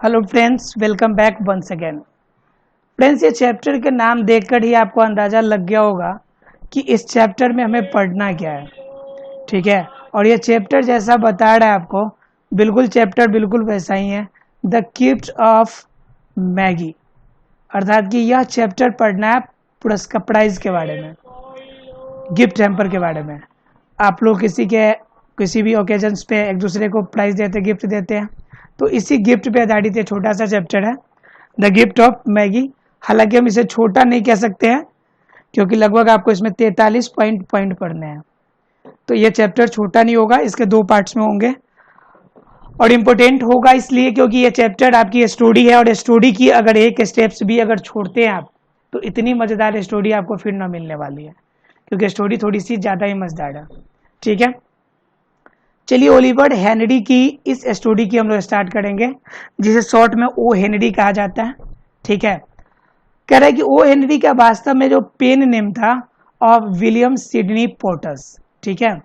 Hello friends, welcome back once again. Friends, ये chapter के नाम देखकर ही आपको अंदाज़ा लग गया होगा कि इस चैप्टर में हमें पढ़ना क्या है। ठीक है, और ये चैप्टर जैसा बता रहा है आपको, बिल्कुल चैप्टर बिल्कुल वैसा ही है, द गिफ्ट ऑफ मैगी। अर्थात कि यह चैप्टर पढ़ना है पुरस्कार प्राइज के बारे में, गिफ्ट हैम्पर के बारे में। आप लोग किसी भी ओकेजन्स पे एक दूसरे को प्राइज देते, गिफ्ट देते हैं, तो इसी गिफ्ट पे आधारित ये छोटा सा चैप्टर है, द गिफ्ट ऑफ मैगी। हालांकि हम इसे छोटा नहीं कह सकते हैं, क्योंकि लगभग आपको इसमें 43 पॉइंट पढ़ने हैं। तो ये चैप्टर छोटा नहीं होगा, इसके 2 पार्ट्स में होंगे। और इम्पोर्टेंट होगा इसलिए क्योंकि ये चैप्टर आपकी स्टोरी है, और स्टोरी की अगर एक स्टेप्स भी अगर छोड़ते हैं आप, तो इतनी मज़ेदार स्टोरी आपको फिर ना मिलने वाली है, क्योंकि स्टोरी थोड़ी सी ज़्यादा ही मज़ेदार है। ठीक है, चलिए ओलिवर हेनरी की इस स्टोरी की हम लोग स्टार्ट करेंगे, जिसे शॉर्ट में ओ हेनरी कहा जाता है। ठीक है, कह रहा है कि ओ हेनरी का वास्तव में जो पेन नेम था ऑफ विलियम सिडनी पोर्टस। ठीक है,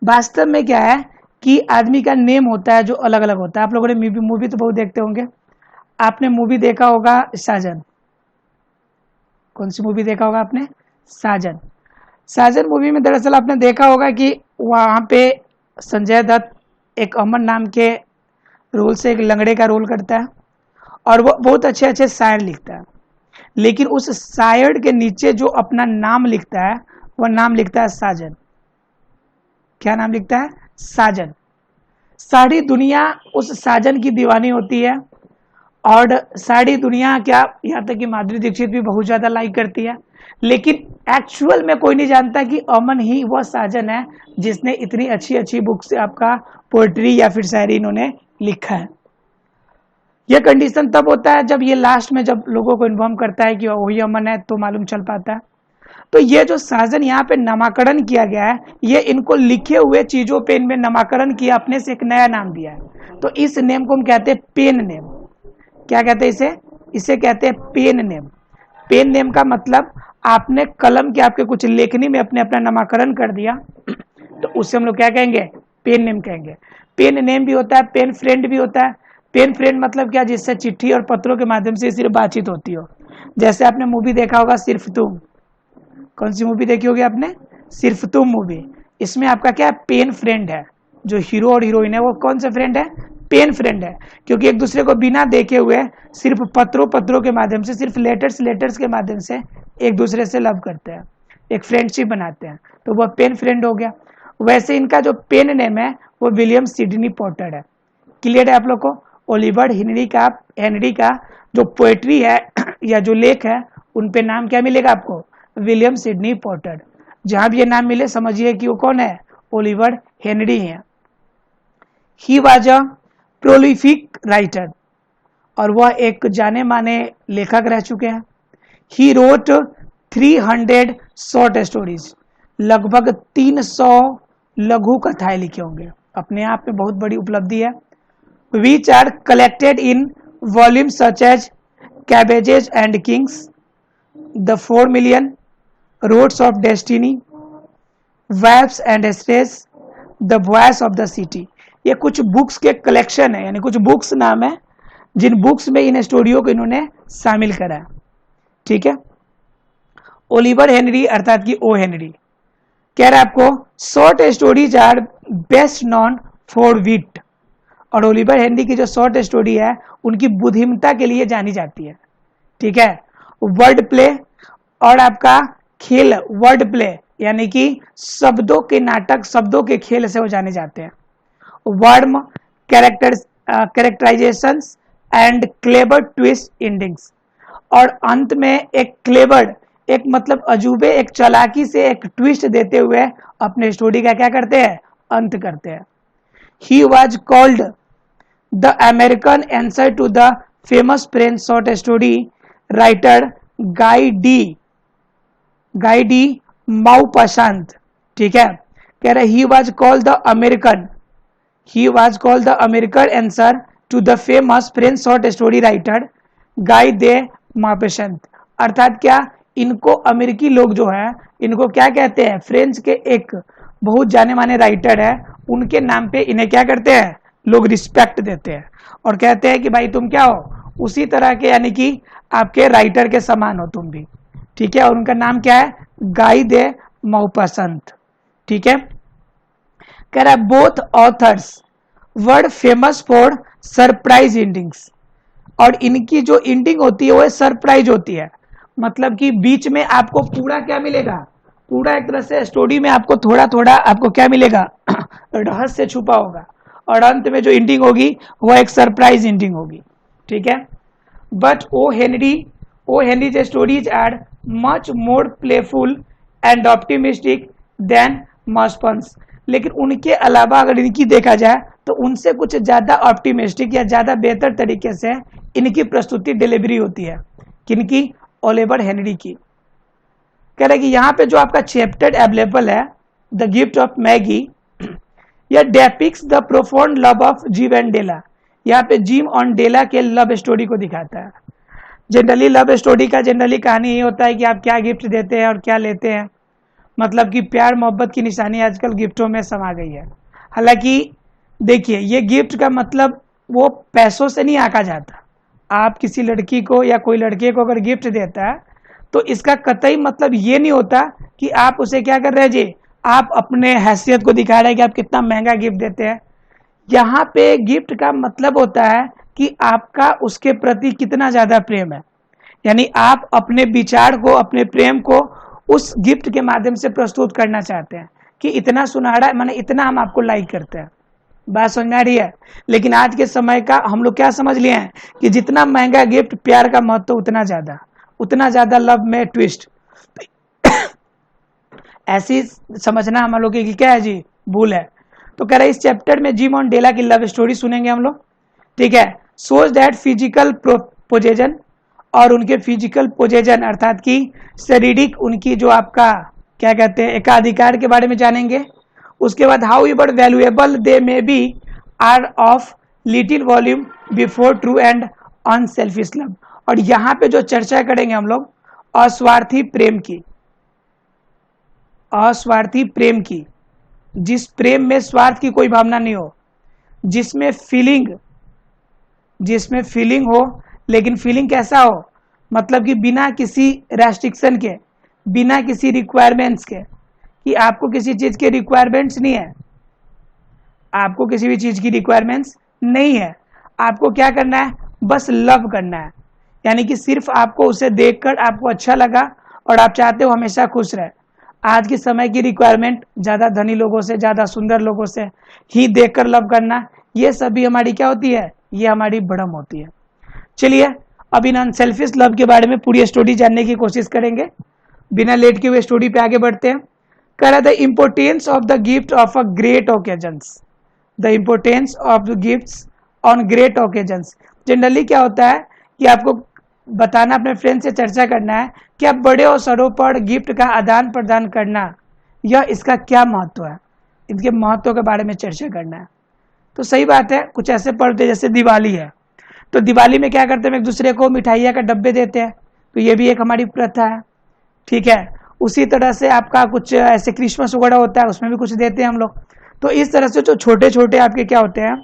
वास्तव में क्या है कि आदमी का नेम होता है जो अलग अलग होता है। आप लोगों ने मूवी तो बहुत देखते होंगे। आपने मूवी देखा होगा साजन। कौन सी मूवी देखा होगा आपने? साजन। साजन मूवी में दरअसल आपने देखा होगा कि वहाँ पे संजय दत्त एक अमन नाम के रोल से एक लंगड़े का रोल करता है, और वो बहुत अच्छे अच्छे शायर लिखता है। लेकिन उस शायर के नीचे जो अपना नाम लिखता है, वह नाम लिखता है साजन। क्या नाम लिखता है? साजन। सारी दुनिया उस साजन की दीवानी होती है, और सारी दुनिया क्या, यहाँ तक कि माधुरी दीक्षित भी बहुत ज़्यादा लाइक करती है। लेकिन एक्चुअल में कोई नहीं जानता कि अमन ही वह साजन है जिसने इतनी अच्छी अच्छी बुक से आपका पोएट्री या फिर शायरी इन्होंने लिखा है। यह कंडीशन तब होता है जब ये लास्ट में जब लोगों को इन्फॉर्म करता है कि वही अमन है, तो मालूम चल पाता है। तो ये जो साजन यहाँ पे नामाकरण किया गया है, ये इनको लिखे हुए चीजों पे इनमें नामाकरण किया, अपने से एक नया नाम दिया है। तो इस नेम को हम कहते हैं पेन नेम। क्या कहते हैं इसे कहते हैं पेन नेम। पेन नेम का मतलब आपने कलम के आपके कुछ लेखनी में अपने अपना नामाकरण कर दिया, तो उससे हम लोग क्या कहेंगे? पेन नेम कहेंगे। पेन नेम भी होता है, पेन फ्रेंड भी होता है। पेन फ्रेंड मतलब क्या? जिससे चिट्ठी और पत्रों के माध्यम से सिर्फ बातचीत होती हो। जैसे आपने मूवी देखा होगा सिर्फ तुम। कौन सी मूवी देखी होगी आपने? सिर्फ तुम मूवी। इसमें आपका क्या है? पेन फ्रेंड है। जो हीरो और हीरोइन है वो कौन सा फ्रेंड है? पेन फ्रेंड है, क्योंकि एक दूसरे को बिना देखे हुए सिर्फ पत्रों के माध्यम से, सिर्फ लेटर्स के माध्यम से एक दूसरे से लव करते हैं, एक फ्रेंडशिप बनाते हैं, तो वह पेन फ्रेंड हो गया। वैसे इनका जो पेन नेम है वो विलियम सिडनी पोर्टर है। क्लियर है आप लोग को? ओलिवर हेनरी का जो पोएट्री है या जो लेख है, उन पे नाम क्या मिलेगा आपको? William Sydney porter. जहां भी ये नाम मिले समझिए कि वो कौन है? ओलिवर हेनरी है। He was a prolific writer, और वह एक जाने माने लेखक रह चुके हैं। ही रोट 300 शॉर्ट स्टोरीज, लगभग 300 लघु कथाएं लिखे होंगे। अपने आप में बहुत बड़ी उपलब्धि है। which are collected in volumes such as Cabbages and Kings, The 4 Million, Roads of Destiny, Waifs and Strays, The Voice of the City। ये कुछ बुक्स के कलेक्शन है, यानी कुछ बुक्स नाम है जिन बुक्स में इन स्टोरियों को इन्होंने शामिल करा है। ठीक है, ओलिवर हेनरी अर्थात कि ओ हेनरी कह रहा है आपको, short stories are best known for wit. और ओलिवर हेनरी की जो शॉर्ट स्टोरी है उनकी बुद्धिमत्ता के लिए जानी जाती है। ठीक है, वर्ड प्ले और आपका खेल, वर्ड प्ले यानी कि शब्दों के नाटक, शब्दों के खेल से वो जाने जाते हैं। Worm characterisations and clever twist endings, और अंत में एक क्लेवर, एक मतलब अजूबे, एक चालाकी से एक ट्विस्ट देते हुए अपने स्टोरी का क्या करते हैं? अंत करते हैं। He was called the American answer to the famous French short story writer Guy de Maupassant. ठीक है, कह रहे he was called the American answer to the famous French short story writer Guy de माउपासांत। अर्थात क्या, इनको अमेरिकी लोग जो है इनको क्या कहते हैं? फ्रेंच के एक बहुत जाने माने राइटर है, उनके नाम पे इन्हें क्या करते हैं? लोग रिस्पेक्ट देते हैं और कहते हैं कि भाई तुम क्या हो, उसी तरह के यानी कि आपके राइटर के समान हो तुम भी, ठीक है। और उनका नाम क्या है, गाई दे मौपसंत, ठीक है। कह रहा है both authors word famous for surprise endings, और इनकी जो एंडिंग होती है वो सरप्राइज होती है, मतलब कि बीच में आपको पूरा क्या मिलेगा, पूरा एक तरह से स्टोरी में आपको थोड़ा थोड़ा आपको क्या मिलेगा रहस्य छुपा होगा, और अंत में जो एंडिंग होगी वो एक सरप्राइज एंडिंग होगी, ठीक है। But O Henry's stories are much more playful and optimistic than Maupassant's, लेकिन उनके अलावा अगर इनकी देखा जाए तो उनसे कुछ ज्यादा ऑप्टिमिस्टिक या ज्यादा बेहतर तरीके से इनकी प्रस्तुति डिलीवरी होती है, किनकी, ओलिवर हेनरी की। कह रहे कि यहाँ पे जो आपका चैप्टर अवेलेबल है द गिफ्ट ऑफ मैगी, यह depicts the profound love of जीव एंड डेला, यहाँ पे जिम और डेला के लव स्टोरी को दिखाता है। जनरली लव स्टोरी का जनरली कहानी ये होता है कि आप क्या गिफ्ट देते हैं और क्या लेते हैं, मतलब कि प्यार मोहब्बत की निशानी आजकल गिफ्टों में समा गई है। हालांकि देखिए ये गिफ्ट का मतलब वो पैसों से नहीं आका जाता, आप किसी लड़की को या कोई लड़के को अगर गिफ्ट देता है तो इसका कतई मतलब ये नहीं होता कि आप उसे क्या कर रहे हैं जी, आप अपने हैसियत को दिखा रहे हैं कि आप कितना महंगा गिफ्ट देते हैं। यहाँ पे गिफ्ट का मतलब होता है कि आपका उसके प्रति कितना ज्यादा प्रेम है, यानी आप अपने विचार को, अपने प्रेम को उस गिफ्ट के माध्यम से प्रस्तुत करना चाहते हैं कि इतना सुनहरा, माने इतना हम आपको लाइक करते हैं। बात समझ में आ रही है। लेकिन आज के समय का हम लोग क्या समझ लिए हैं कि जितना महंगा गिफ्ट, प्यार का महत्व उतना ज्यादा लव में ट्विस्ट। ऐसी समझना हम लोग की क्या है जी, भूल है। तो कह रहे इस चैप्टर में जिम और डेला की लव स्टोरी सुनेंगे हम लोग, ठीक है। सोच दैट फिजिकल पोजेजन, और उनके फिजिकल पोजेजन अर्थात कि शारीरिक उनकी जो आपका क्या कहते हैं एकाधिकार के बारे में जानेंगे। उसके बाद however valuable they may be are of little volume before true and unselfish love, और यहाँ पे जो चर्चा करेंगे हम लोग अस्वार्थी प्रेम की, अस्वार्थी प्रेम की, जिस प्रेम में स्वार्थ की कोई भावना नहीं हो, जिसमें फीलिंग हो, लेकिन फीलिंग कैसा हो, मतलब कि बिना किसी रेस्ट्रिक्शन के, बिना किसी रिक्वायरमेंट्स के, कि आपको किसी चीज के रिक्वायरमेंट्स नहीं है, आपको किसी भी चीज की रिक्वायरमेंट्स नहीं है, आपको क्या करना है, बस लव करना है, यानी कि सिर्फ आपको उसे देखकर आपको अच्छा लगा और आप चाहते हो हमेशा खुश रहे। आज के समय की रिक्वायरमेंट ज्यादा धनी लोगों से, ज्यादा सुंदर लोगों से ही देखकर लव करना, ये सभी हमारी क्या होती है, ये हमारी भ्रम होती है। चलिए अब इन अनसेल्फिश लव के बारे में पूरी स्टोरी जानने की कोशिश करेंगे, बिना लेट के हुए स्टोरी पे आगे बढ़ते हैं। कह रहा the importance of the gift of a great occasions, the importance of the gifts on great occasions. Generally क्या होता है कि आपको बताना, अपने फ्रेंड से चर्चा करना है कि आप बड़े अवसरों पर गिफ्ट का आदान प्रदान करना, यह इसका क्या महत्व है, इनके महत्व के बारे में चर्चा करना है। तो सही बात है, कुछ ऐसे पर्व जैसे दिवाली है, तो दिवाली में क्या करते हैं, एक दूसरे को मिठाइयाँ का डब्बे देते हैं, तो ये भी एक हमारी प्रथा है, ठीक है। उसी तरह से आपका कुछ ऐसे क्रिसमस वगैरह होता है, उसमें भी कुछ देते हैं हम लोग। तो इस तरह से जो छोटे छोटे आपके क्या होते हैं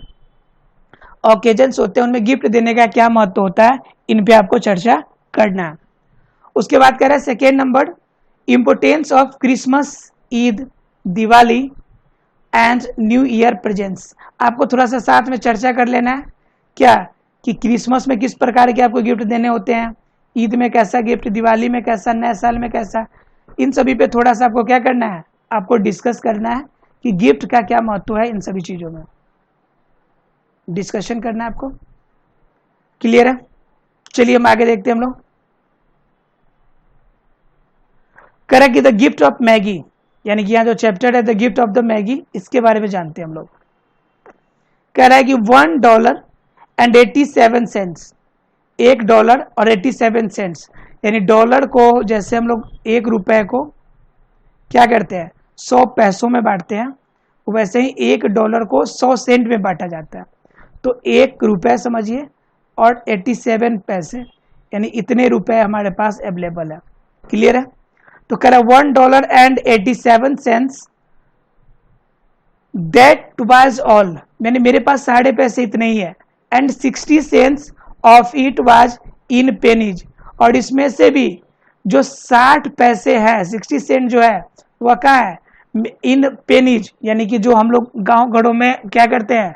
ओकेजन्स होते हैं, उनमें गिफ्ट देने का क्या महत्व होता है, इन पे आपको चर्चा करना है। उसके बाद कह रहा है second number, importance of Christmas, Eid, Diwali and new year presents. आपको थोड़ा सा साथ में चर्चा कर लेना है क्या, कि क्रिसमस में किस प्रकार के आपको गिफ्ट देने होते हैं, ईद में कैसा गिफ्ट, दिवाली में कैसा, नए साल में कैसा, इन सभी पे थोड़ा सा आपको क्या करना है, आपको डिस्कस करना है कि गिफ्ट का क्या महत्व है, इन सभी चीजों में डिस्कशन करना है आपको। क्लियर है। चलिए हम आगे देखते हैं हम लोग। करेक्ट कि द गिफ्ट ऑफ मैगी, यानी कि यहाँ जो चैप्टर है the gift of the Maggi, इसके बारे में जानते हैं हम लोग। कह रहा है कि $1.87, $1 और 87 सेंट्स, यानी डॉलर को जैसे हम लोग 1 रुपए को क्या करते हैं 100 पैसों में बांटते हैं, वैसे ही $1 को 100 सेंट में बांटा जाता है। तो 1 रुपए समझिए और 87 पैसे, यानी इतने रुपए हमारे पास अवेलेबल है। क्लियर है। तो कह रहा $1.87 दैट वाज ऑल, मैंने मेरे पास साढ़े पैसे इतने ही है। And 60 cents of it was in pennies, और इसमें से भी जो 60 पैसे है, 60 सेंट जो है वह कहाँ है, इन पेनीज, यानी कि जो हम लोग गांव घरों में क्या करते हैं,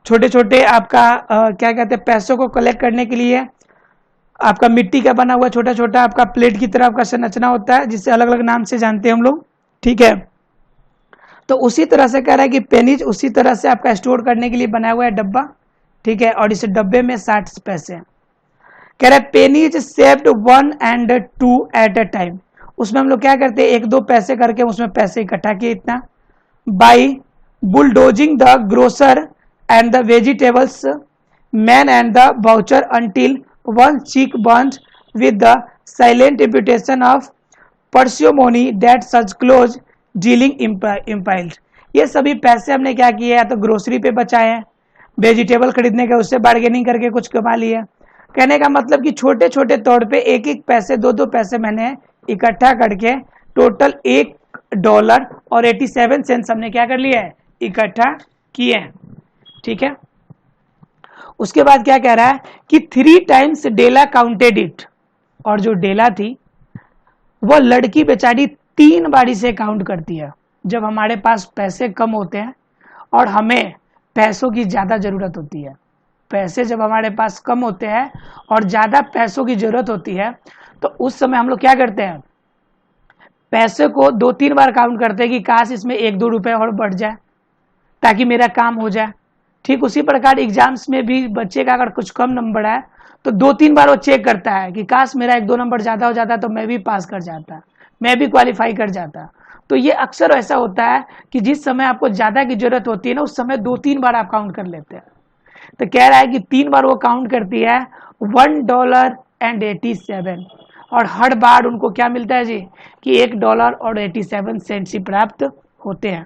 छोटे छोटे आपका क्या कहते हैं, पैसों को कलेक्ट करने के लिए आपका मिट्टी का बना हुआ छोटा छोटा आपका प्लेट की तरह आपका संरचना होता है, जिससे अलग अलग नाम से जानते हैं हम लोग, ठीक है। तो उसी तरह से कह रहा है कि पेनीज उसी तरह से आपका स्टोर करने के लिए बनाया हुआ है डब्बा, ठीक है, और इस डब्बे में 60 पैसे हैं। कह रहा है pennies saved 1 and 2 at a time, उसमें हम लोग क्या करते हैं, 1-2 पैसे करके उसमें पैसे इकट्ठा किए इतना। By bulldozing the grocer and the vegetables man and the butcher until one cheek burned with the silent imputation of parsimony that such close dealing implied. ये सभी पैसे हमने क्या किए, या तो ग्रोसरी पे बचाए हैं, वेजिटेबल खरीदने के उससे बार्गेनिंग करके कुछ कमा लिए। कहने का मतलब कि छोटे छोटे तौर पे 1-1 पैसे 2-2 पैसे मैंने इकट्ठा करके टोटल $1 और 87 सेंट्स हमने क्या कर लिया है, इकट्ठा किए हैं, ठीक है। उसके बाद क्या कह रहा है कि 3 times डेला काउंटेड इट, और जो डेला थी वह लड़की बेचारी 3 बारी से काउंट करती है। जब हमारे पास पैसे कम होते हैं और हमें पैसों की ज़्यादा ज़रूरत होती है, पैसे जब हमारे पास कम होते हैं और ज़्यादा पैसों की ज़रूरत होती है, तो उस समय हम लोग क्या करते हैं, पैसे को 2-3 बार काउंट करते हैं कि काश इसमें 1-2 रुपए और बढ़ जाए ताकि मेरा काम हो जाए। ठीक उसी प्रकार एग्जाम्स में भी बच्चे का अगर कुछ कम नंबर है तो 2-3 बार वो चेक करता है कि काश मेरा 1-2 नंबर ज़्यादा हो जाता तो मैं भी पास कर जाता, मैं भी क्वालिफाई कर जाता। तो ये अक्सर ऐसा होता है कि जिस समय आपको ज़्यादा की जरूरत होती है ना, उस समय 2-3 बार आप काउंट कर लेते हैं। तो कह रहा है कि 3 बार वो काउंट करती है $1.87, और हर बार उनको क्या मिलता है जी कि $1.87 ही प्राप्त होते हैं।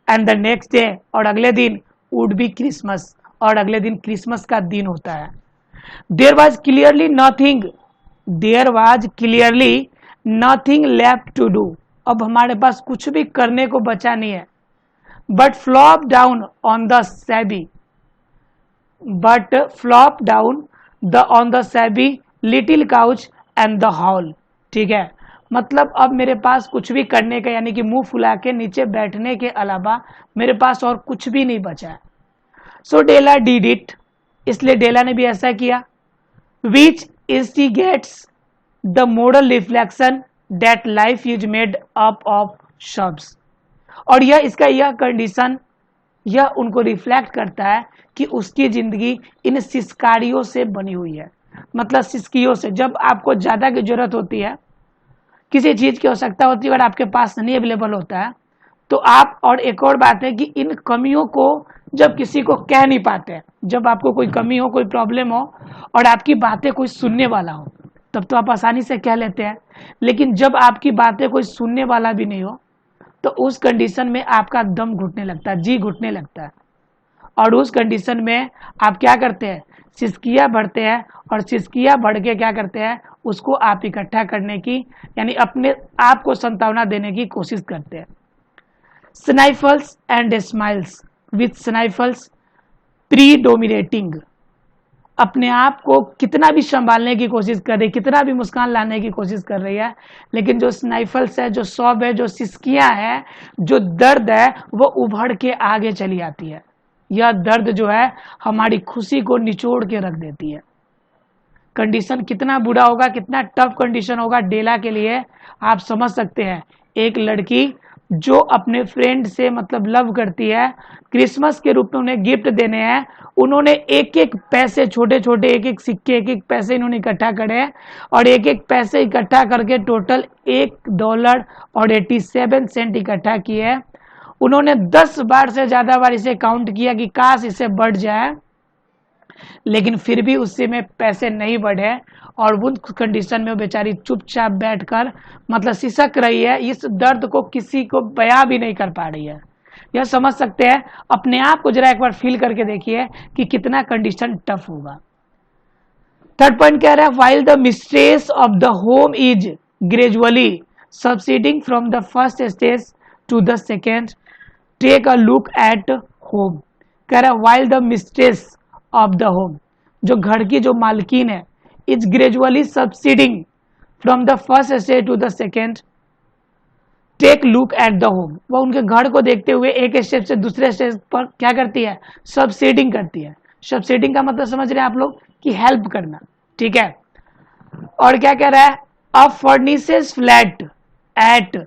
एंड द नेक्स्ट डे, और अगले दिन वुड बी क्रिसमस, और अगले दिन क्रिसमस का दिन होता है। There was clearly nothing left to do, अब हमारे पास कुछ भी करने को बचा नहीं है। But flop down on the SEBI little couch and the hall, ठीक है। मतलब अब मेरे पास कुछ भी करने का, यानी कि मुंह फुला के नीचे बैठने के अलावा मेरे पास और कुछ भी नहीं बचा है। सो डेला डिड इट, इसलिए डेला ने भी ऐसा किया। Which instigates the moral reflection that life is made up of sobs, और यह कंडीशन यह उनको रिफ्लेक्ट करता है कि उसकी जिंदगी इन सिस्कारियों से बनी हुई है। मतलब सिस्कियों से, जब आपको ज्यादा की जरूरत होती है, किसी चीज की आवश्यकता होती है, अगर आपके पास नहीं अवेलेबल होता है तो आप, और एक और बात है कि इन कमियों को जब किसी को कह नहीं पाते, जब आपको कोई कमी हो, कोई प्रॉब्लम हो और आपकी बातें कोई सुनने वाला हो, तब तो आप आसानी से कह लेते हैं। लेकिन जब आपकी बातें कोई सुनने वाला भी नहीं हो, तो उस कंडीशन में आपका दम घुटने लगता है, जी घुटने लगता है, और उस कंडीशन में आप क्या करते हैं, सिसकिया बढ़ते हैं, और सिसकिया बढ़ के क्या करते हैं, उसको आप इकट्ठा करने की, यानी अपने आप को संतावना देने की कोशिश करते हैं। स्नाइफल्स एंड स्माइल्स विथ स्नाइफल्स प्रीडोमिनेटिंग, अपने आप को कितना भी संभालने की कोशिश कर रही, कितना भी मुस्कान लाने की कोशिश कर रही है, लेकिन जो स्नाइफल्स है, जो सौब है, जो सिसकियां है, जो दर्द है, वो उभर के आगे चली आती है। यह दर्द जो है हमारी खुशी को निचोड़ के रख देती है। कंडीशन कितना बुरा होगा, कितना टफ कंडीशन होगा डेला के लिए, आप समझ सकते हैं। एक लड़की जो अपने फ्रेंड से मतलब लव करती है, क्रिसमस के रूप में उन्हें गिफ्ट देने हैं, उन्होंने 1-1 पैसे, छोटे छोटे 1-1 सिक्के, 1-1 पैसे इन्होंने इकट्ठा करे, और 1-1 पैसे इकट्ठा करके टोटल $1.87 इकट्ठा किए। उन्होंने 10 बार से ज्यादा बार इसे काउंट किया कि काश इसे बढ़ जाए, लेकिन फिर भी उससे में पैसे नहीं बढ़े, और उन कंडीशन में वो बेचारी चुपचाप बैठकर मतलब सिसक रही है, इस दर्द को किसी को बयां भी नहीं कर पा रही है। यह समझ सकते हैं, अपने आप को जरा एक बार फील करके देखिए कि कितना कंडीशन टफ होगा। थर्ड पॉइंट कह रहा है, while the mistress of the home is gradually subsiding from the first stage to the second, take a look at home, कह रहा है while the mistress of the home, जो घर की जो मालकिन है, is gradually subsiding from the first stage to the second, take look at the home, वह उनके घर को देखते हुए एक स्टेप से दूसरे स्टेज पर क्या करती है, सबसीडिंग करती है। सबसीडिंग का मतलब समझ रहे हैं आप लोग कि हेल्प करना, ठीक है। और क्या कह रहा है, अ फर्निसेस फ्लैट एट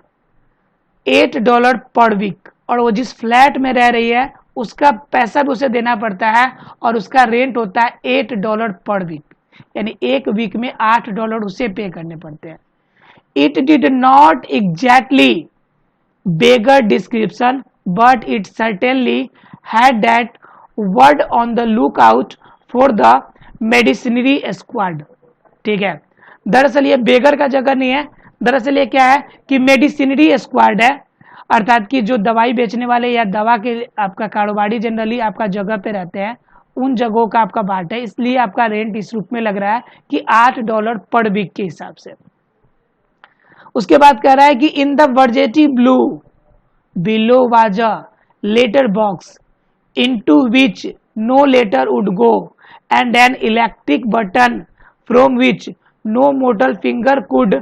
$8 पर वीक, और वो जिस फ्लैट में रह रही है उसका पैसा भी उसे देना पड़ता है और उसका रेंट होता है $8 पर वीक, यानी एक वीक में $8 उसे पे करने पड़ते हैं। It did not exactly beggar description, but it certainly had that word on the lookout for the medicinary squad, ठीक है। दरअसल ये बेगर का जगह नहीं है, दरअसल ये क्या है कि मेडिसिनरी स्क्वाड है, अर्थात कि जो दवाई बेचने वाले या दवा के आपका कारोबारी जनरली आपका जगह पे रहते हैं, उन जगहों का आपका बाट है, इसलिए आपका रेंट इस रूप में लग रहा है कि $8 पर वीक के हिसाब से। उसके बाद कह रहा है कि in the vestibule below was a letter box into which no letter would go and an electric button from which no mortal finger could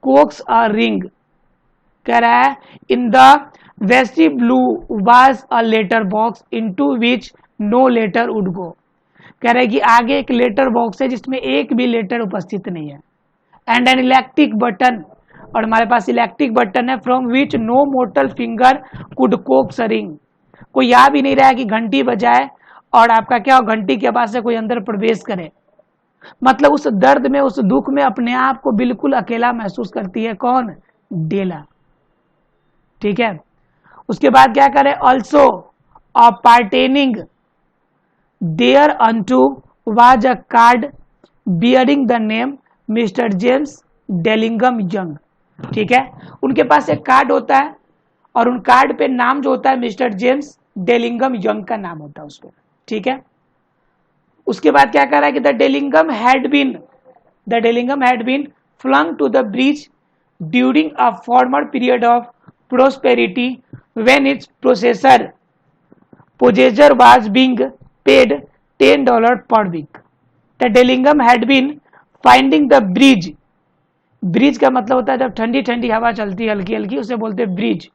coax a ring, कह रहा है in the vestibule was a letter box into which no letter would go, कह रहा है कि आगे एक letter box है जिसमें एक भी लेटर उपस्थित नहीं है, एंड एन इलेक्ट्रिक बटन, और हमारे पास इलेक्ट्रिक बटन है, from which no mortal finger could coax a ring, कोई याद भी नहीं रहा है कि घंटी बजाए और आपका क्या हो, घंटी के आवाज से कोई अंदर प्रवेश करे, मतलब उस दर्द में उस दुख में अपने आप को बिल्कुल अकेला महसूस करती है कौन, डेला, ठीक है। उसके बाद क्या करे, also appertaining thereunto was a card bearing the name Mr James Dillingham Young, ठीक है। उनके पास एक कार्ड होता है और उन कार्ड पे नाम जो होता है मिस्टर जेम्स डेलिंगम यंग का नाम होता है उस पर, ठीक है। उसके बाद क्या कर रहा है कि the Dillingham had been flung to the bridge during a former period of prosperity when its possessor was being paid $10 per week. The Dillingham had been finding the bridge, bridge का मतलब होता है जब ठंडी ठंडी हवा चलती है हल्की हल्की, उसे बोलते हैं ब्रिज।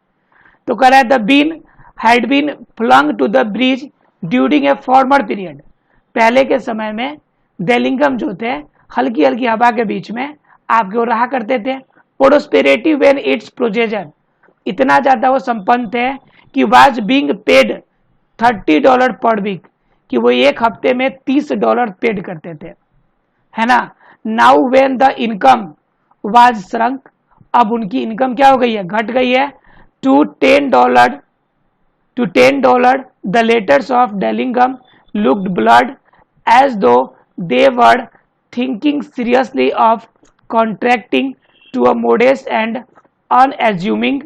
तो कह रहा है the bean had been flung to the bridge during a former period, पहले के समय में डेलिंगम जो थे हल्की हल्की हवा के बीच में आपकी ओर रहा करते थे। प्रोस्पेरिटी व्हेन इट्स प्रोजेजर, इतना ज्यादा वो संपन्न थे कि वाज बीइंग पेड $30 पर वीक, कि वो एक हफ्ते में $30 पेड करते थे, है ना। Now when the income was shrunk, अब उनकी इनकम क्या हो गई है, घट गई है, to $10 the letters of Dillingham looked blurred as though they were thinking seriously of contracting to a modest and unassuming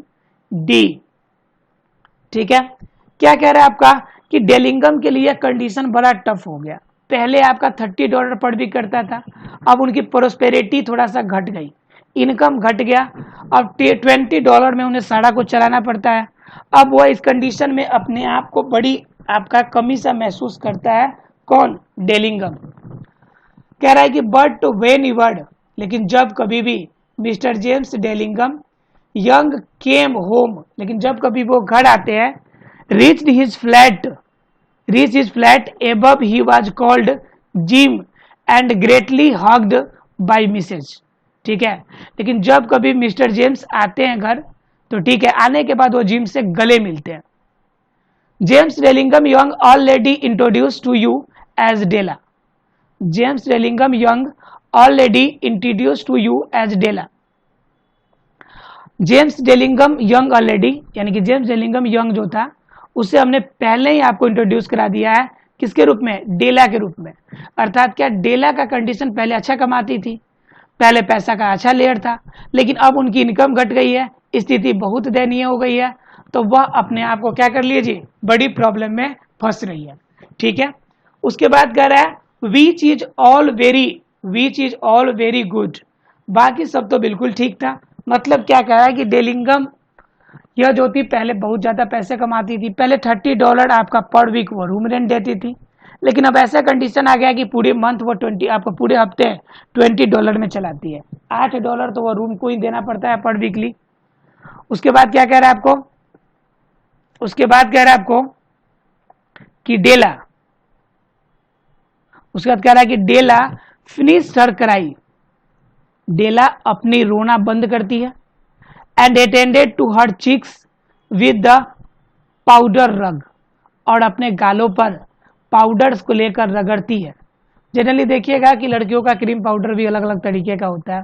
D, ठीक है। क्या कह रहा है आपका कि डेलिंगम के लिए कंडीशन बड़ा टफ हो गया, पहले आपका $30 पर वीक करता था, अब उनकी प्रोस्पेरिटी थोड़ा सा घट गई, इनकम घट गया, अब $20 में उन्हें सारा कुछ चलाना पड़ता है। अब वह इस कंडीशन में अपने आप को बड़ी आपका कमी सा महसूस करता है, कौन, डेलिंगम। कह रहा है कि बट व्हेन इवर्ड, लेकिन जब कभी भी Mr James Dillingham Young came home, लेकिन जब कभी वो घर आते हैं, reached his flat above he was called Jim and greatly hugged by Mrs, ठीक है। लेकिन जब कभी मिस्टर जेम्स आते हैं घर, तो ठीक है, आने के बाद वो जिम से गले मिलते हैं। James Dillingham Young already introduce to you as Della, James Dillingham Young already introduce to you as Della, James Dillingham Young already, यानी कि जेम्स डेलिंगम यंग जो था उसे हमने पहले ही आपको इंट्रोड्यूस करा दिया है, किसके रूप में, डेला के रूप में। अर्थात क्या, डेला का कंडीशन पहले अच्छा कमाती थी, पहले पैसा का अच्छा लेयर था, लेकिन अब उनकी इनकम घट गई है, स्थिति बहुत दयनीय हो गई है, तो वह अपने आप को क्या कर लीजिए, बड़ी प्रॉब्लम में फंस रही है, ठीक है। उसके बाद कह रहा है which is all very good, बाकी सब तो बिल्कुल ठीक था। मतलब क्या कह रहा है कि डेलिंगम यह जो थी पहले बहुत ज़्यादा पैसे कमाती थी, पहले $30 आपका पर वीक वो रूम रेंट देती थी, लेकिन अब ऐसा कंडीशन आ गया कि पूरे मंथ वो 20 आपको पूरे हफ्ते $20 में चलाती है। $8 तो वो रूम को ही देना पड़ता है पर वीकली। उसके बाद क्या कह रहा है आपको, उसके बाद कह रहा है आपको कि डेला, उसके बाद कह रहा है कि डेला फिनिश हर क्राई, डेला अपनी रोना बंद करती है, and attended to her cheeks with the powder rag, और अपने गालों पर पाउडर्स को लेकर रगड़ती है। जनरली देखिएगा कि लड़कियों का क्रीम पाउडर भी अलग अलग तरीके का होता है,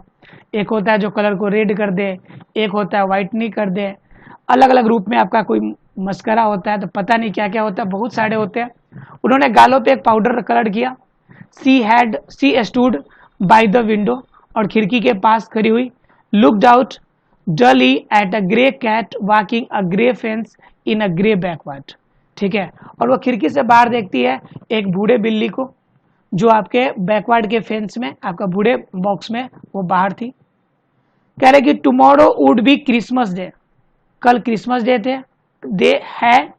एक होता है जो कलर को रेड कर दे, एक होता है वाइटनिंग कर दे, अलग अलग रूप में आपका कोई मस्करा होता है, तो पता नहीं क्या क्या होता है, बहुत सारे होते हैं। उन्होंने गालों पे एक पाउडर कलर किया। She stood by the window, और खिड़की के पास खड़ी हुई, looked out dully at a grey cat walking a grey fence in a grey backward. ठीक है, और वो खिड़की से बाहर देखती है एक बूढ़े बिल्ली को जो आपके बैकवर्ड के फेंस में, आपका बूढ़े बॉक्स में वो बाहर थी। कह रहे कि tomorrow would be Christmas day, कल क्रिसमस डे थे, दे है,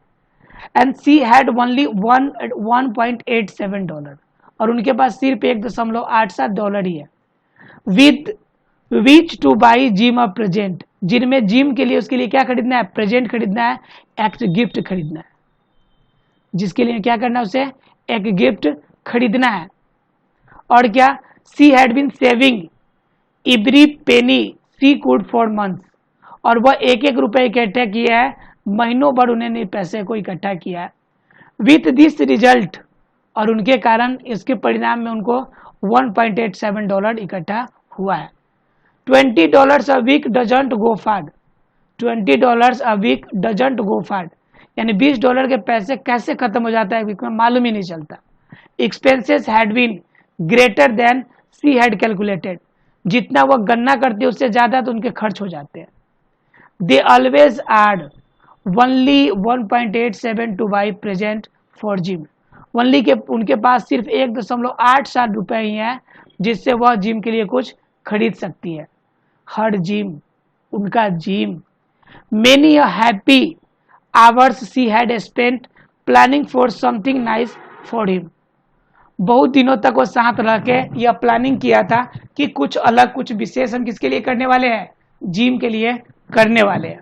एंड सी हैड ओनली $1.87, और उनके पास सिर्फ $1.87 ही है। With which two by gym a present, जिनमें जिम के लिए उसके लिए क्या खरीदना है, प्रेजेंट खरीदना है, एक गिफ्ट खरीदना है, जिसके लिए क्या करना है, उसे एक गिफ्ट खरीदना है। और क्या, she had been saving every penny she could for months, और वह एक एक रुपए इकट्ठा किया है, महीनों भर उन्होंने पैसे को इकट्ठा किया है। विथ दिस रिजल्ट, और उनके कारण इसके परिणाम में उनको $1.87 इकट्ठा हुआ है। $20 a week doesn't go far, $20 a week doesn't go far, यानी $20 के पैसे कैसे खत्म हो जाता है वीक में मालूम ही नहीं चलता। Expenses had been greater than she had calculated, जितना वह गणना करते उससे ज्यादा तो उनके खर्च हो जाते हैं। They always add only 1.87 to buy present for Jim, only के उनके पास सिर्फ $1.87 ही है जिससे वह जिम के लिए कुछ खरीद सकती है। हर जिम, उनका gym. Many a happy hours she had spent planning for something nice for him, बहुत दिनों तक वो साथ रह के यह प्लानिंग किया था कि कुछ अलग कुछ विशेष हम किसके लिए करने वाले हैं, जिम के लिए करने वाले हैं।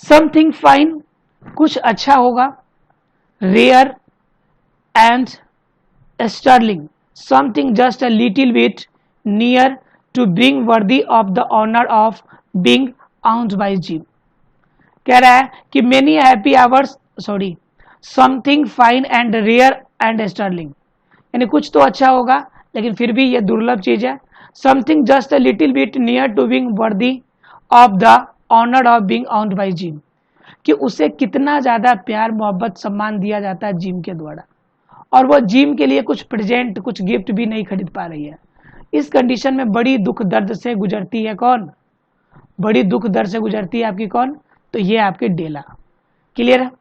समथिंग फाइन, कुछ अच्छा होगा, rare and sterling, something just a little bit near to being worthy of the honour of being owned by Jim. कह रहा है कि many happy hours, sorry, something fine and rare and sterling, यानी कुछ तो अच्छा होगा लेकिन फिर भी ये दुर्लभ चीज है। Something just a little bit near to being worthy of the honour of being owned by Jim, कि उसे कितना ज्यादा प्यार मोहब्बत सम्मान दिया जाता है जिम के द्वारा, और वो जिम के लिए कुछ प्रेजेंट कुछ गिफ्ट भी नहीं खरीद पा रही है। इस कंडीशन में बड़ी दुख दर्द से गुजरती है कौन, बड़ी दुख दर्द से गुजरती है आपकी कौन, तो ये आपके डेला। क्लियर है।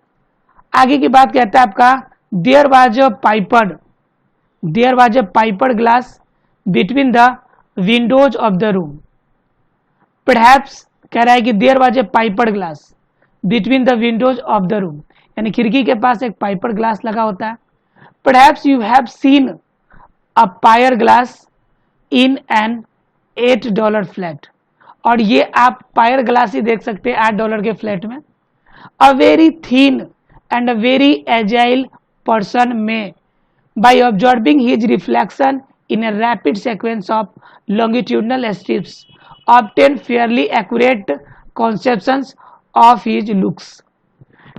आगे की बात कहता है आपका, there was a pier glass between the windows of the room, perhaps, कह रहा है कि there was a pier glass between the windows of the room, यानी खिड़की के पास एक पाइपर ग्लास लगा होता है। Perhaps you have seen a pier glass in an $8 flat, और ये आप पायर ग्लास ही देख सकते हैं $8 के फ्लैट में। A very thin and a very agile person में by observing his reflection in a rapid sequence of longitudinal strips obtain fairly accurate conceptions of his looks।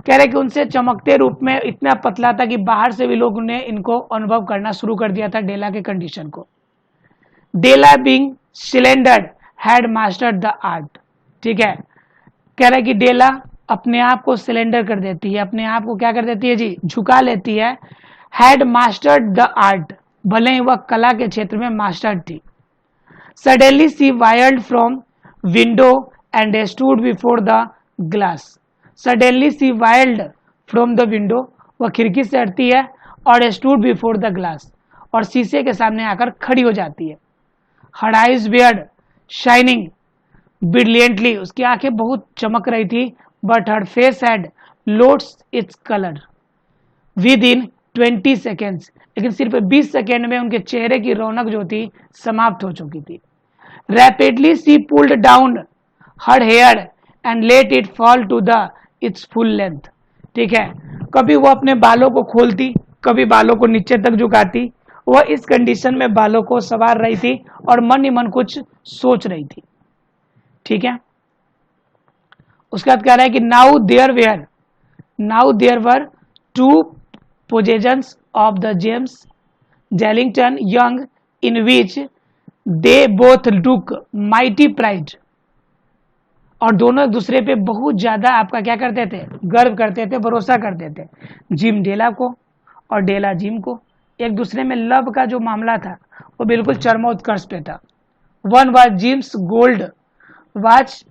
कह रहे कि उनसे चमकते रूप में इतना पतला था कि बाहर से भी लोग ने इनको अनुभव करना शुरू कर दिया था डेला के कंडीशन को। Della being slender had mastered the art, ठीक है। कह रहे कि डेला अपने आप को सिलेंडर कर देती है, अपने आप को क्या कर देती है जी, झुका लेती है। हैड मास्टर्ड द आर्ट, भले ही वह कला के क्षेत्र में मास्टर थी। Suddenly she whirled from window and stood before the glass, suddenly she whirled from the window, वह खिड़की से हटती है और स्टूड बिफोर द ग्लास, और शीशे के सामने आकर खड़ी हो जाती है। Her eyes beard shining brilliantly, उसकी आंखें बहुत चमक रही थी, but her face had lost its colour with in 20 seconds, लेकिन सिर्फ 20 सेकेंड में उनके चेहरे की रौनक जो थी समाप्त हो चुकी थी। Rapidly she pulled down her hair and let it fall to the its full length. ठीक है, कभी वो अपने बालों को खोलती, कभी बालों को नीचे तक झुकाती। वह इस कंडीशन में बालों को संवार रही थी और मन ही मन कुछ सोच रही थी। ठीक है, उसके बाद कह रहा है कि now there were two possessions of the James जेलिंगटन Young in which they both look mighty pride, और दोनों एक दूसरे पे बहुत ज्यादा आपका क्या करते थे, गर्व करते थे, भरोसा करते थे। जिम डेला को और डेला जिम को, एक दूसरे में लव का जो मामला था वो बिल्कुल चरमोत्कर्ष पे था। One was Jim's gold watch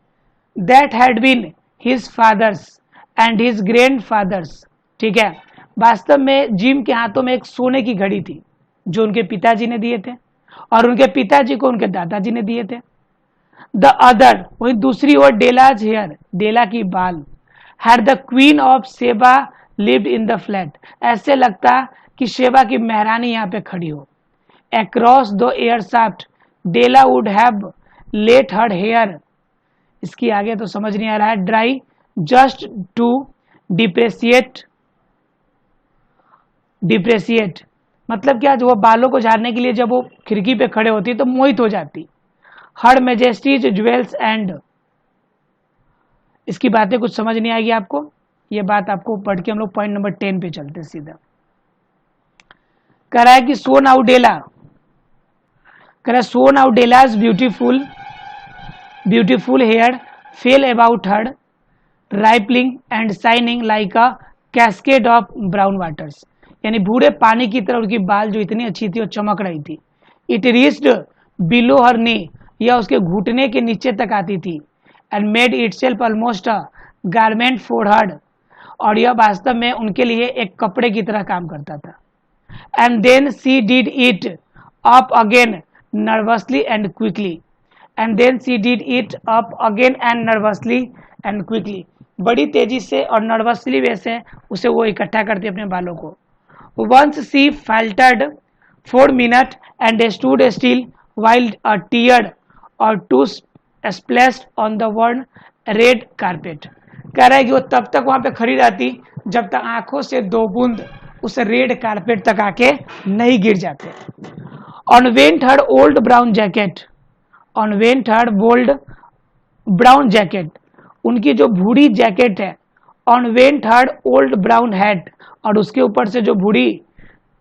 that had been his father's and his grandfather's. ठीक है, वास्तव में जिम के हाथों में एक सोने की घड़ी थी जो उनके पिताजी ने दिए थे और उनके पिताजी को उनके दादाजी ने दिए थे। द अदर, वही दूसरी ओर डेलाज हेयर, डेला की बाल, हैड द क्वीन ऑफ सेबा लिव्ड इन द फ्लैट, ऐसे लगता कि शेबा की महारानी यहाँ पे खड़ी हो। Across the air shaft Della would have let her hair, इसकी आगे तो समझ नहीं आ रहा है, ड्राई जस्ट टू डिप्रेसिएट मतलब क्या, जो वो बालों को झाड़ने के लिए जब वो खिड़की पे खड़े होती तो मोहित हो जाती। हर मेजेस्टीज ज्वेल्स एंड, इसकी बातें कुछ समझ नहीं आएगी आपको, ये बात आपको पढ़ के हम लोग पॉइंट नंबर 10 पे चलते हैं सीधा। कह रहा है कि सो नाउ डेला, कह रहा है so now Della's beautiful hair fell about her rippling and shining like a cascade of brown waters, यानी भूरे पानी की तरह उनकी बाल जो इतनी अच्छी थी और चमक रही थी। इट रीच्ड बिलो हर नी, यह उसके घुटने के नीचे तक आती थी। And made itself almost a garment for her, और यह वास्तव में उनके लिए एक कपड़े की तरह काम करता था। And then she did it up again nervously and quickly, and then she did it up again and nervously and quickly, बड़ी तेजी से और नर्वसली वे से उसे वो इकट्ठा करती अपने बालों को। Once she faltered for a minute and stood still while a tear or two splashed on the worn red carpet. कह रहा है कि वो तब तक वहां पे खड़ी रहती जब तक आंखों से 2 बूंद उस रेड कारपेट तक आके नहीं गिर जाते। On went her old brown jacket, on went her bold brown jacket, उनकी जो भूरी जैकेट है। On went her old brown hat, और उसके ऊपर से जो बूढ़ी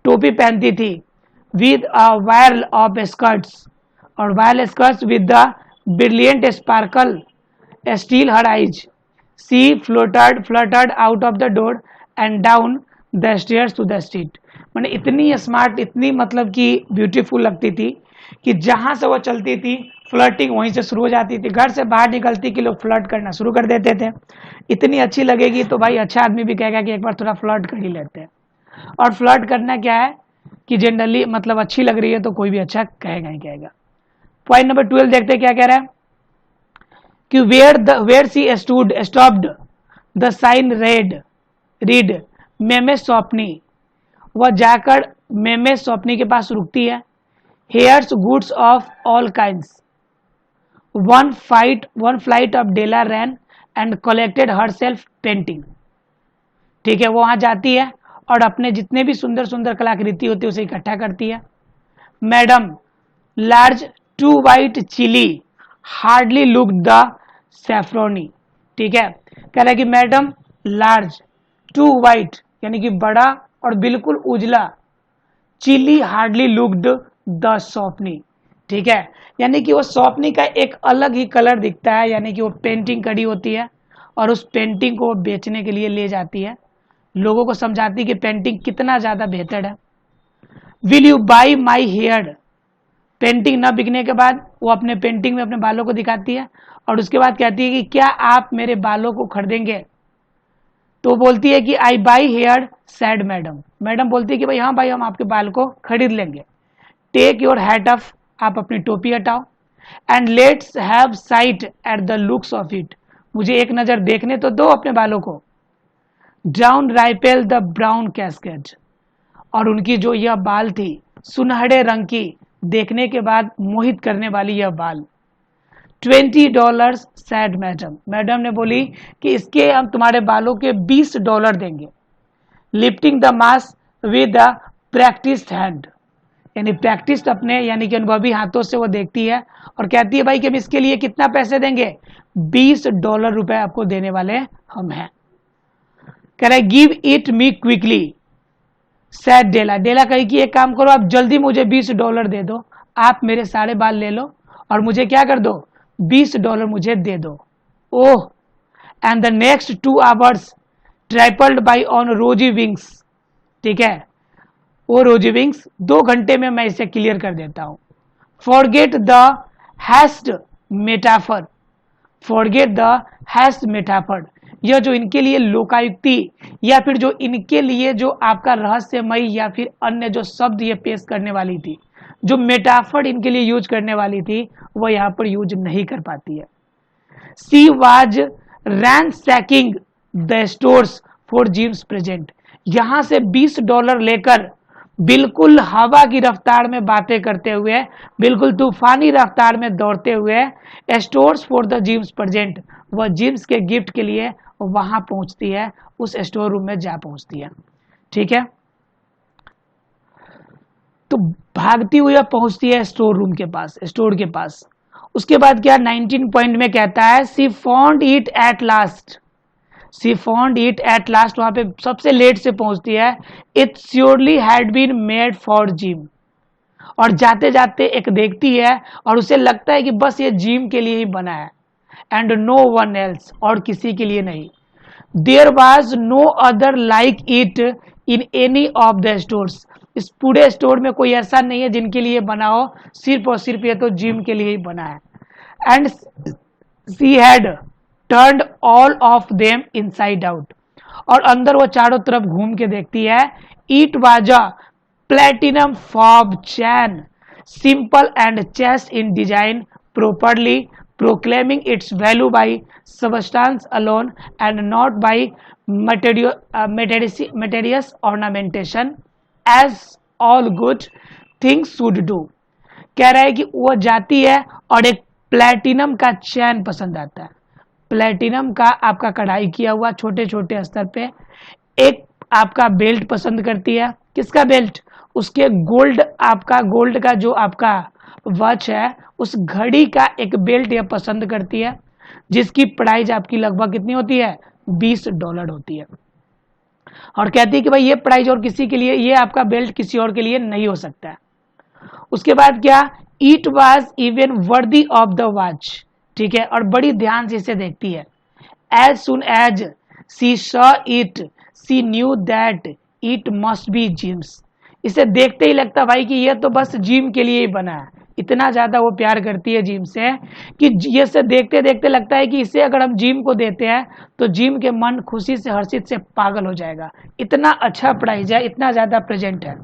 टोपी पहनती थी। With a whirl of skirts, और whirl skirts with the brilliant sparkle still her eyes. She fluttered out of the door and down the stairs to the street, मैंने इतनी स्मार्ट, इतनी मतलब कि ब्यूटीफुल लगती थी कि जहां से वो चलती थी फ्लर्टिंग वहीं से शुरू हो जाती थी। घर से बाहर निकलती कि लोग फ्लर्ट करना शुरू कर देते थे। इतनी अच्छी लगेगी तो भाई अच्छा आदमी भी कहेगा कि एक बार थोड़ा फ्लर्ट कर ही लेते हैं। और फ्लर्ट करना क्या है कि जनरली मतलब अच्छी लग रही है तो कोई भी अच्छा कहेगा ही कहेगा। पॉइंट नंबर 12 देखते हैं क्या कह रहा है कि where she stopped the sign read मेमे स्वप्नी, वह जाकर मेमे स्वप्नी के पास रुकती है। Hairs goods of all kinds, one flight of Della ran and collected her self panting. ठीक है, वो वहां जाती है और अपने जितने भी सुंदर सुंदर कलाकृति होती है उसे इकट्ठा करती है। Madame large too white chilly hardly look the Sofronie. ठीक है, कह रहा है कि मैडम लार्ज टू वाइट यानी कि बड़ा और बिल्कुल उजला, चिली हार्डली लुक्ड द सौपनी। ठीक है, यानी कि वो सौपनी का एक अलग ही कलर दिखता है, यानी कि वो पेंटिंग करी होती है और उस पेंटिंग को बेचने के लिए ले जाती है, लोगों को समझाती है कि पेंटिंग कितना ज्यादा बेहतर है। Will you buy my hair, painting न बिकने के बाद वो अपने पेंटिंग में अपने बालों को दिखाती है और उसके बाद कहती है कि क्या आप मेरे बालों को खरीदेंगे। तो बोलती है कि I buy hair said madame, madame बोलती है कि भाई हाँ भाई हम आपके बाल को खरीद लेंगे। टेक योर हैट ऑफ, आप अपनी टोपी हटाओ। And let's have site at the looks of it, मुझे एक नजर देखने तो दो अपने बालों को। डाउन राइपेल द ब्राउन कैस्केट, और उनकी जो यह बाल थी सुनहरे रंग की, देखने के बाद मोहित करने वाली यह बाल। $20 सैड मैडम, मैडम ने बोली कि इसके हम तुम्हारे बालों के $20 देंगे। Lifting the mass with the practice hand, यानी प्रैक्टिस अपने यानी कि अनुभवी हाथों से वो देखती है और कहती है भाई कि हम इसके लिए कितना पैसे देंगे, $20 रुपए आपको देने वाले हम हैं। कह रहे give it me quickly said Della, Della कही कि एक काम करो आप जल्दी मुझे $20 दे दो, आप मेरे सारे बाल ले लो और मुझे क्या कर दो, $20 मुझे दे दो। Oh, and the next 2 hours tripled by on rosy wings, ठीक है, वो रोजी विंग्स 2 घंटे में मैं इसे क्लियर कर देता हूं। Forget the hatched metaphor, forget the hatched metaphor, यह जो इनके लिए लोकायुक्ति या फिर जो इनके लिए जो आपका रहस्यमय या फिर अन्य जो शब्द ये पेश करने वाली थी, जो मेटाफर इनके लिए यूज करने वाली थी, वह यहाँ पर यूज नहीं कर पाती है। She was ransacking the stores for Jim's present, यहां से $20 लेकर बिल्कुल हवा की रफ्तार में बातें करते हुए, बिल्कुल तूफानी रफ्तार में दौड़ते हुए stores for the Jim's present, वह जिम्स के गिफ्ट के लिए वहां पहुंचती है, उस स्टोर रूम में जा पहुंचती है। ठीक है, तो भागती हुई पहुंचती है स्टोर रूम के पास, स्टोर के पास। उसके बाद क्या 19 पॉइंट में कहता है, she found it at last, she found it at last, वहां पे सबसे लेट से पहुंचती है। It surely had been made for Jim, और जाते जाते एक देखती है और उसे लगता है कि बस ये जिम के लिए ही बना है, एंड नो वन एल्स, और किसी के लिए नहीं। There was no other like it in any of the stores, इस पूरे स्टोर में कोई ऐसा नहीं है जिनके लिए बना हो, सिर्फ और सिर्फ ये तो जिम के लिए ही बना है। And she had turned all of them inside out, और अंदर वो चारों तरफ घूम के देखती है। It was a platinum fob chain, simple and chest in design, properly proclaiming its value by substance alone and not by materious ornamentation, as all good things should do। कह रहा है कि वो जाती है और एक प्लेटिनम का चैन पसंद आता है, प्लेटिनम का आपका कढ़ाई किया हुआ छोटे छोटे स्तर पे, एक आपका बेल्ट पसंद करती है। किसका बेल्ट? उसके गोल्ड, आपका गोल्ड का जो आपका वॉच है, उस घड़ी का एक बेल्ट यह पसंद करती है, जिसकी प्राइस आपकी लगभग कितनी होती है, $20 होती है। और कहती है कि भाई ये प्राइस और किसी के लिए, ये आपका बेल्ट किसी और के लिए नहीं हो सकता है। उसके बाद क्या, it was even worthy of the watch, ठीक है, और बड़ी ध्यान से इसे देखती है। As soon as she saw it she knew that it must be Jim's, इसे देखते ही लगता भाई कि ये तो बस जिम के लिए ही बना है। इतना ज्यादा वो प्यार करती है जिम से कि ये से देखते देखते लगता है कि इसे अगर हम जिम को देते हैं तो जिम के मन खुशी से हर्षित से पागल हो जाएगा। इतना अच्छा प्राइस है, इतना ज्यादा प्रेजेंट है।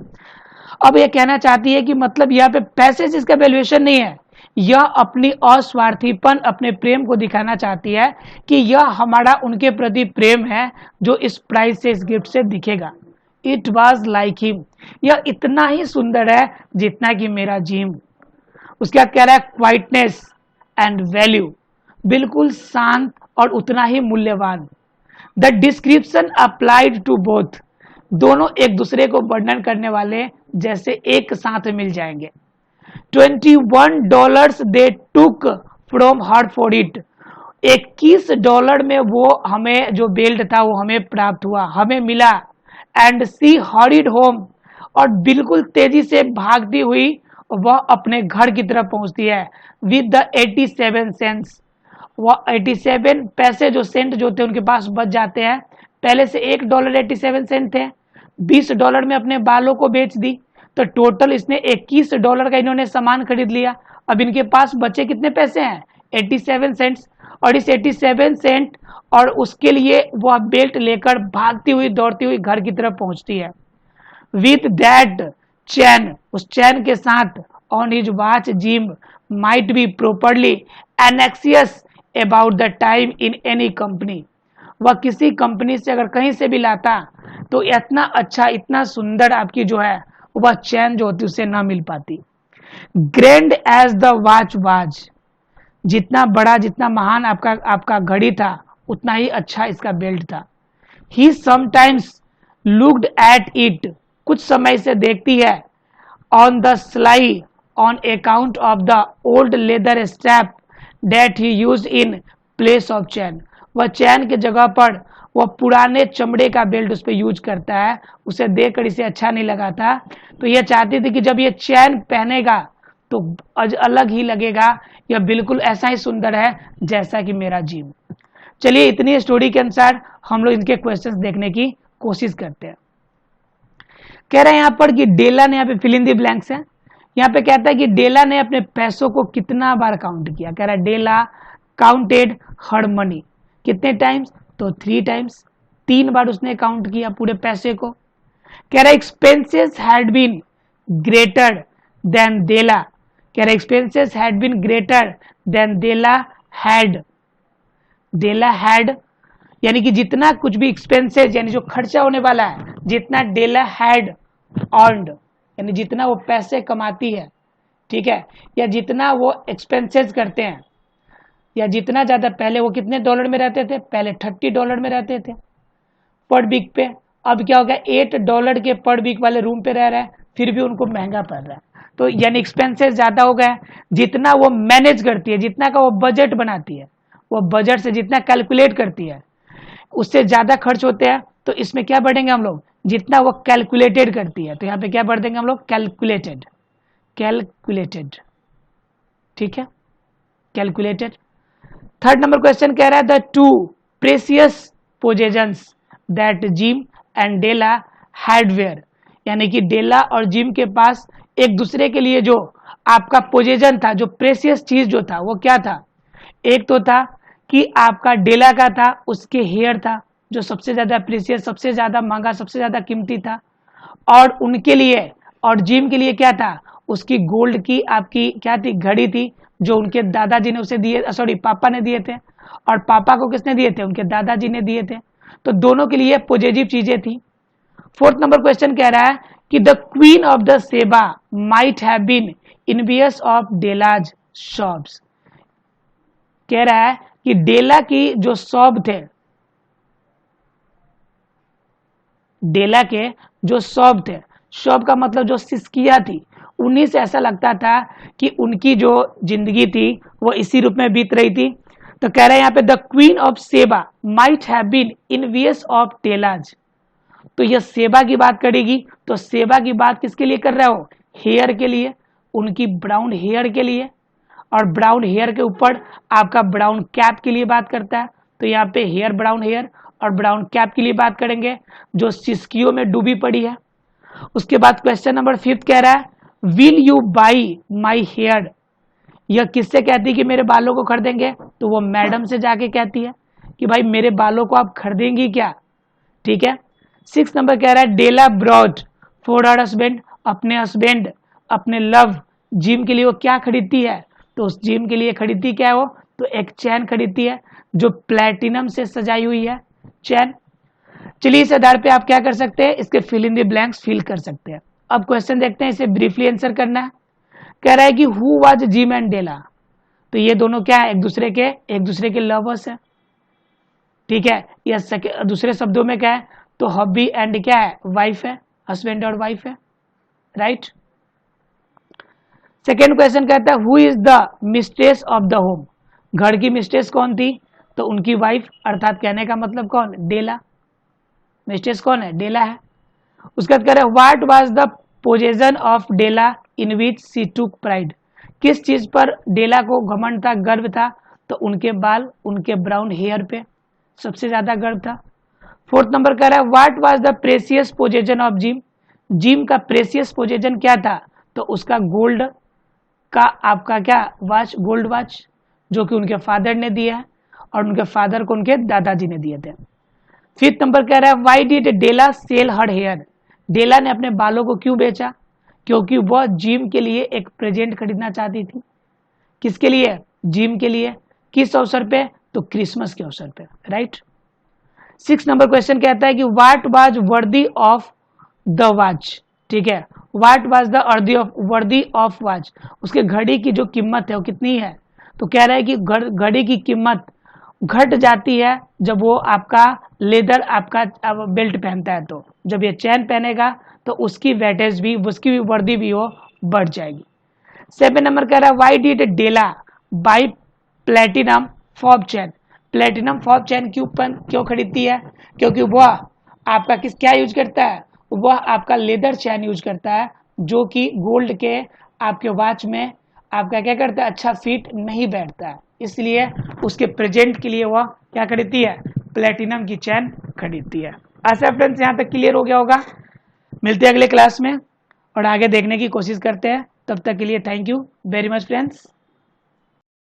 अब ये कहना चाहती है कि मतलब यहाँ पे पैसे से इसका वैल्यूएशन नहीं है, यह अपनी अस्वार्थीपन, अपने प्रेम को दिखाना चाहती है कि यह हमारा उनके प्रति प्रेम है जो इस प्राइस से, इस गिफ्ट से दिखेगा। इट वॉज लाइक हिम, यह इतना ही सुंदर है जितना कि मेरा जिम। उसके बाद कह रहा है क्वाइटनेस एंड वैल्यू, बिल्कुल शांत और उतना ही मूल्यवान। The description applied to both, दोनों एक दूसरे को वर्णन करने वाले जैसे एक साथ मिल जाएंगे। $21 they took from her for it, $21 में वो हमें जो बेल्ट था वो हमें प्राप्त हुआ, हमें मिला। एंड सी हरिड होम, और बिल्कुल तेजी से भागती हुई वह अपने घर की तरफ पहुंचती है। विद द 87 सेंट्स, वह 87 पैसे जो सेंट जो थे उनके पास बच जाते हैं। पहले से $1.87 थे, $20 में अपने बालों को बेच दी, तो टोटल इसने $21 का इन्होंने सामान खरीद लिया। अब इनके पास बचे कितने पैसे हैं, 87 सेंट्स, और इस 87 सेंट और उसके लिए वह बेल्ट लेकर भागती हुई दौड़ती हुई घर की तरफ पहुंचती है। विद दैट चैन, उस चैन के साथ, on his watch gym, might be properly anxious about the time in any company. वह किसी कंपनी से अगर कहीं से भी लाता तो इतना अच्छा इतना सुंदर आपकी जो है वह चैन जो होती उसे ना मिल पाती. Grand as the watch was, जितना बड़ा जितना महान आपका आपका घड़ी था उतना ही अच्छा इसका बेल्ट था. He sometimes looked at it, कुछ समय से देखती है. On the sly on account of the old leather strap that he use in place of chain, वह चैन के जगह पर वह पुराने चमड़े का बेल्ट उस पर यूज करता है. उसे देखकर इसे अच्छा नहीं लगा था तो यह चाहती थी कि जब ये चैन पहनेगा तो अलग ही लगेगा, यह बिल्कुल ऐसा ही सुंदर है जैसा कि मेरा जिम. चलिए इतनी स्टोरी के अनुसार हम लोग इनके क्वेश्चंस देखने की कोशिश करते हैं. कह रहे हैं यहाँ पर कि डेला ने, यहाँ पे फिल इन द ब्लैंक्स है. यहाँ पे कहता है कि डेला ने अपने पैसों को कितना बार काउंट किया. कह रहा है डेला काउंटेड हर मनी, कितने टाइम्स, तो 3 टाइम्स, 3 बार उसने काउंट किया पूरे पैसे को. कह रहा है expenses had been greater than Della. कह रहा है expenses had been greater than Della had. Della had यानी कि जितना कुछ भी एक्सपेंसेस यानी जो खर्चा होने वाला है, जितना डेला हैड अर्नड यानी जितना वो पैसे कमाती है, ठीक है, या जितना वो एक्सपेंसेस करते हैं, या जितना ज्यादा, पहले वो कितने डॉलर में रहते थे, पहले $30 में रहते थे पर वीक पे. अब क्या हो गया, $8 के पर वीक वाले रूम पे रह रहे हैं, फिर भी उनको महंगा पड़ रहा है. तो यानी एक्सपेंसेस ज्यादा हो गए. जितना वो मैनेज करती है, जितना का वो बजट बनाती है, वो बजट से जितना कैलकुलेट करती है उससे ज्यादा खर्च होते हैं. तो इसमें क्या बढ़ेंगे हम लोग, जितना वो कैलकुलेटेड करती है, तो यहाँ पे क्या बढ़ देंगे हम लोग, कैलकुलेटेड. कैलकुलेटेड, ठीक है, कैलकुलेटेड. थर्ड नंबर क्वेश्चन कह रहा है the two precious possessions that Jim and Della had where, यानी कि डेला और जिम के पास एक दूसरे के लिए जो आपका पोजेशन था, जो प्रेसियस चीज जो था वो क्या था. एक तो था कि आपका डेला का था, उसके हेयर था जो सबसे ज्यादा प्रेसियस, सबसे ज्यादा महंगा, सबसे ज्यादा कीमती था. और उनके लिए और जिम के लिए क्या था, उसकी गोल्ड की आपकी क्या थी, घड़ी थी, जो उनके दादाजी ने उसे दिए, सॉरी पापा ने दिए थे. और पापा को किसने दिए थे, उनके दादाजी ने दिए थे. तो दोनों के लिए पॉजिटिव चीजें थी. फोर्थ नंबर क्वेश्चन कह रहा है कि the queen of the Sheba might have been envious of Della's shops. कह रहा है कि डेला की जो शॉप थे, डेला के जो शॉप थे, शॉप का मतलब जो सिस्किया थी, उन्हीं से ऐसा लगता था कि उनकी जो जिंदगी थी वो इसी रूप में बीत रही थी. तो कह रहा है यहाँ पे द क्वीन ऑफ सेबा might have been envious of डेलाज. तो यह सेबा की बात करेगी, तो सेबा की बात किसके लिए कर रहा हो, हेयर के लिए, उनकी ब्राउन हेयर के लिए. और ब्राउन हेयर के ऊपर आपका ब्राउन कैप के लिए बात करता है. तो यहाँ पे हेयर, ब्राउन हेयर और ब्राउन कैप के लिए बात करेंगे जो सिस्कियों में डूबी पड़ी है. उसके बाद क्वेश्चन नंबर 5 कह रहा है will you buy my hair. यह किससे कहती है कि मेरे बालों को खरीदेंगे, तो वो मैडम से जाके कहती है कि भाई मेरे बालों को आप खरीदेंगी क्या, ठीक है. 6 नंबर कह रहा है डेला ब्रॉड फॉर हर हस्बैंड, अपने हस्बैंड, अपने लव जिम के लिए वो क्या खरीदती है, तो उस जिम के लिए खरीदती क्या है वो, तो एक चैन खरीदती है जो प्लैटिनम से सजाई हुई है चैन. चलिए इस आधार पे आप क्या कर सकते हैं, इसके fill in the blanks fill कर सकते हैं. अब क्वेश्चन देखते हैं, इसे ब्रीफली आंसर करना है. कह रहा है कि हु वाज जिम एंड डेला. तो ये दोनों क्या है, एक दूसरे के लवर्स है, ठीक है. या दूसरे शब्दों में क्या है, तो हॉबी एंड क्या है, वाइफ है, हस्बैंड और वाइफ है, राइट. सेकेंड क्वेश्चन कहता है who is the mistress of the home. घर की मिस्ट्रेस कौन थी, तो उनकी वाइफ, अर्थात कहने का मतलब कौन, डेला. मिस्ट्रेस कौन है, डेला है. उसके बाद कह रहे हैं what was the possession of Della in which she took pride. किस चीज पर डेला को घमंड था, गर्व था, तो उनके बाल, उनके ब्राउन हेयर पे सबसे ज्यादा गर्व था. फोर्थ नंबर कह रहा है what was the precious possession of gym. Gym का प्रेसियस पोजेशन क्या था, तो उसका गोल्ड का आपका क्या वॉच, गोल्ड वॉच, जो कि उनके फादर ने दिया है और उनके फादर को उनके दादाजी ने दिए थे. फिफ्थ नंबर कह रहा है why did Della sell her hair. Della ने अपने बालों को क्यों बेचा, क्योंकि वह जिम के लिए एक प्रेजेंट खरीदना चाहती थी. किसके लिए? जिम के लिए। किस अवसर पे? तो क्रिसमस के अवसर पे, राइट। 6 नंबर क्वेश्चन कहता है कि व्हाट वाज वर्दी ऑफ द वॉच, ठीक है, what was the worthy of watch, उसके घड़ी की जो कीमत है वो कितनी है? तो कह रहा है कि घड़ी की कीमत घट जाती है जब वो आपका लेदर आपका बेल्ट पहनता है, तो जब ये चैन पहनेगा तो उसकी वेटेज भी, उसकी भी वर्दी भी वो बढ़ जाएगी। 7 नंबर कह रहा है why did Della buy platinum fob chain, platinum fob chain क्यों खरीदती है? क्योंकि वह आपका क्या यूज करता है? वह आपका लेदर चैन यूज करता है जो कि गोल्ड के आपके वॉच में आपका क्या करता है? अच्छा फिट नहीं बैठता है, इसलिए उसके प्रेजेंट के लिए वह क्या खरीदती है? प्लेटिनम की चैन खरीदती है। ऐसा फ्रेंड्स यहाँ तक क्लियर हो गया होगा। मिलते हैं अगले क्लास में और आगे देखने की कोशिश करते हैं। तब तक के लिए thank you very much friends.